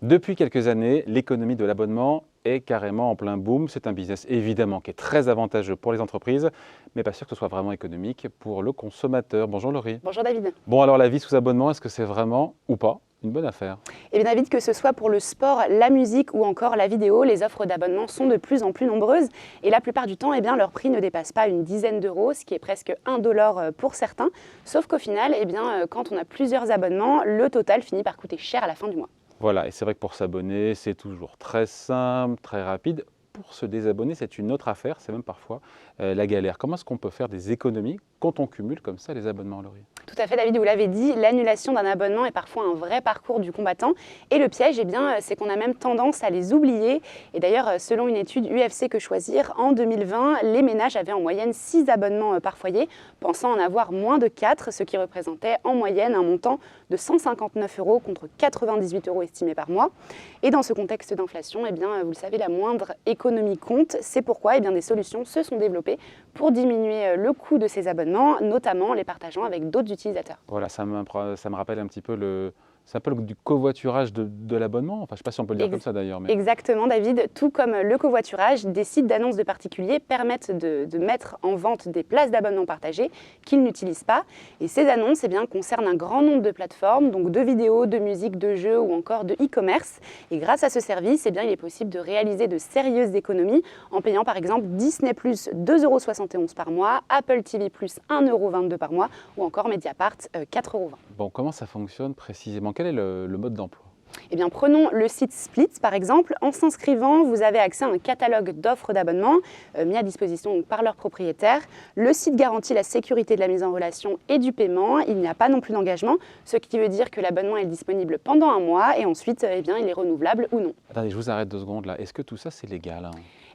Depuis quelques années, l'économie de l'abonnement est carrément en plein boom. C'est un business évidemment qui est très avantageux pour les entreprises, mais pas sûr que ce soit vraiment économique pour le consommateur. Bonjour Laurie. Bonjour David. Bon alors la vie sous abonnement, est-ce que c'est vraiment ou pas une bonne affaire? Eh bien David, que ce soit pour le sport, la musique ou encore la vidéo, les offres d'abonnement sont de plus en plus nombreuses et la plupart du temps, eh bien, leur prix ne dépasse pas une dizaine d'euros, ce qui est presque $1 pour certains. Sauf qu'au final, eh bien, quand on a plusieurs abonnements, le total finit par coûter cher à la fin du mois. Voilà, et c'est vrai que pour s'abonner, c'est toujours très simple, très rapide. Pour se désabonner, c'est une autre affaire, c'est même parfois la galère. Comment est-ce qu'on peut faire des économies quand on cumule comme ça les abonnements, Laurie? Tout à fait David, vous l'avez dit, l'annulation d'un abonnement est parfois un vrai parcours du combattant. Et le piège, eh bien, c'est qu'on a même tendance à les oublier. Et d'ailleurs, selon une étude UFC Que Choisir, en 2020, les ménages avaient en moyenne 6 abonnements par foyer, pensant en avoir moins de 4, ce qui représentait en moyenne un montant de 159 € contre 98 € estimés par mois. Et dans ce contexte d'inflation, eh bien, vous le savez, la moindre économie compte. C'est pourquoi eh bien, des solutions se sont développées pour diminuer le coût de ces abonnements, notamment les partageant avec d'autres utilisateurs. Voilà, ça me rappelle un petit peu c'est un peu du covoiturage de l'abonnement. Enfin, je ne sais pas si on peut le dire comme ça d'ailleurs. Mais... Exactement, David. Tout comme le covoiturage, des sites d'annonces de particuliers permettent de mettre en vente des places d'abonnement partagées qu'ils n'utilisent pas. Et ces annonces eh bien, concernent un grand nombre de plateformes, donc de vidéos, de musique, de jeux ou encore de e-commerce. Et grâce à ce service, eh bien, il est possible de réaliser de sérieuses économies en payant par exemple Disney+, 2,71 € par mois, Apple TV+, 1,22 € par mois ou encore Mediapart, 4,20 €. Bon, comment ça fonctionne précisément? Quel est le mode d'emploi? Eh bien, prenons le site Splits par exemple. En s'inscrivant, vous avez accès à un catalogue d'offres d'abonnement mis à disposition par leurs propriétaires. Le site garantit la sécurité de la mise en relation et du paiement. Il n'y a pas non plus d'engagement, ce qui veut dire que l'abonnement est disponible pendant un mois et ensuite, eh bien, il est renouvelable ou non. Attendez, je vous arrête 2 secondes là. Est-ce que tout ça, c'est légal, hein?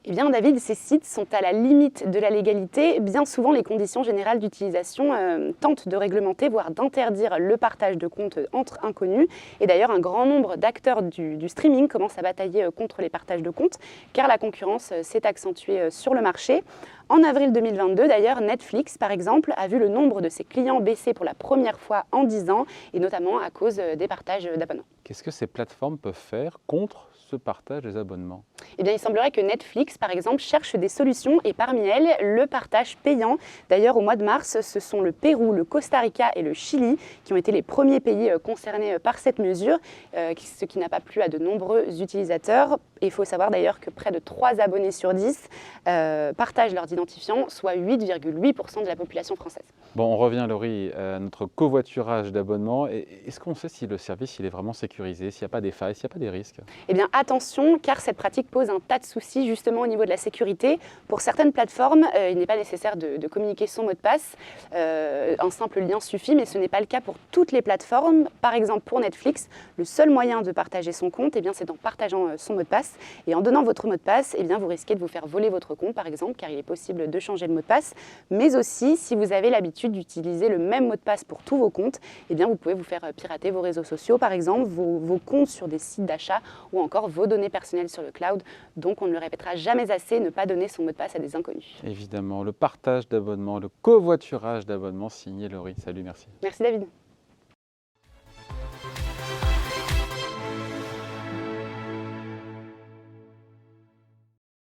Eh bien, David, ces sites sont à la limite de la légalité. Bien souvent, les conditions générales d'utilisation tentent de réglementer, voire d'interdire le partage de comptes entre inconnus. Et d'ailleurs, un grand nombre d'acteurs du streaming commencent à batailler contre les partages de comptes, car la concurrence s'est accentuée sur le marché. En avril 2022, d'ailleurs, Netflix, par exemple, a vu le nombre de ses clients baisser pour la première fois en 10 ans, et notamment à cause des partages d'abonnements. Qu'est-ce que ces plateformes peuvent faire contre ce partage des abonnements? Eh bien, il semblerait que Netflix, par exemple, cherche des solutions et parmi elles, le partage payant. D'ailleurs, au mois de mars, ce sont le Pérou, le Costa Rica et le Chili qui ont été les premiers pays concernés par cette mesure, ce qui n'a pas plu à de nombreux utilisateurs. Et il faut savoir d'ailleurs que près de 3 abonnés sur 10 partagent leurs identifiants, soit 8,8% de la population française. Bon, on revient, Laurie, à notre covoiturage d'abonnement. Est-ce qu'on sait si le service il est vraiment sécurisé, s'il n'y a pas des failles, s'il n'y a pas des risques? Eh bien, attention, car cette pratique pose un tas de soucis justement au niveau de la sécurité. Pour certaines plateformes, il n'est pas nécessaire de communiquer son mot de passe. Un simple lien suffit, mais ce n'est pas le cas pour toutes les plateformes. Par exemple, pour Netflix, le seul moyen de partager son compte, eh bien, c'est en partageant son mot de passe. Et en donnant votre mot de passe, eh bien, vous risquez de vous faire voler votre compte, par exemple, car il est possible de changer le mot de passe. Mais aussi, si vous avez l'habitude d'utiliser le même mot de passe pour tous vos comptes, eh bien, vous pouvez vous faire pirater vos réseaux sociaux, par exemple, vos comptes sur des sites d'achat ou encore vos données personnelles sur le cloud. Donc, on ne le répétera jamais assez, ne pas donner son mot de passe à des inconnus. Évidemment, le partage d'abonnement, le covoiturage d'abonnement signé Laurie. Salut, merci. Merci David.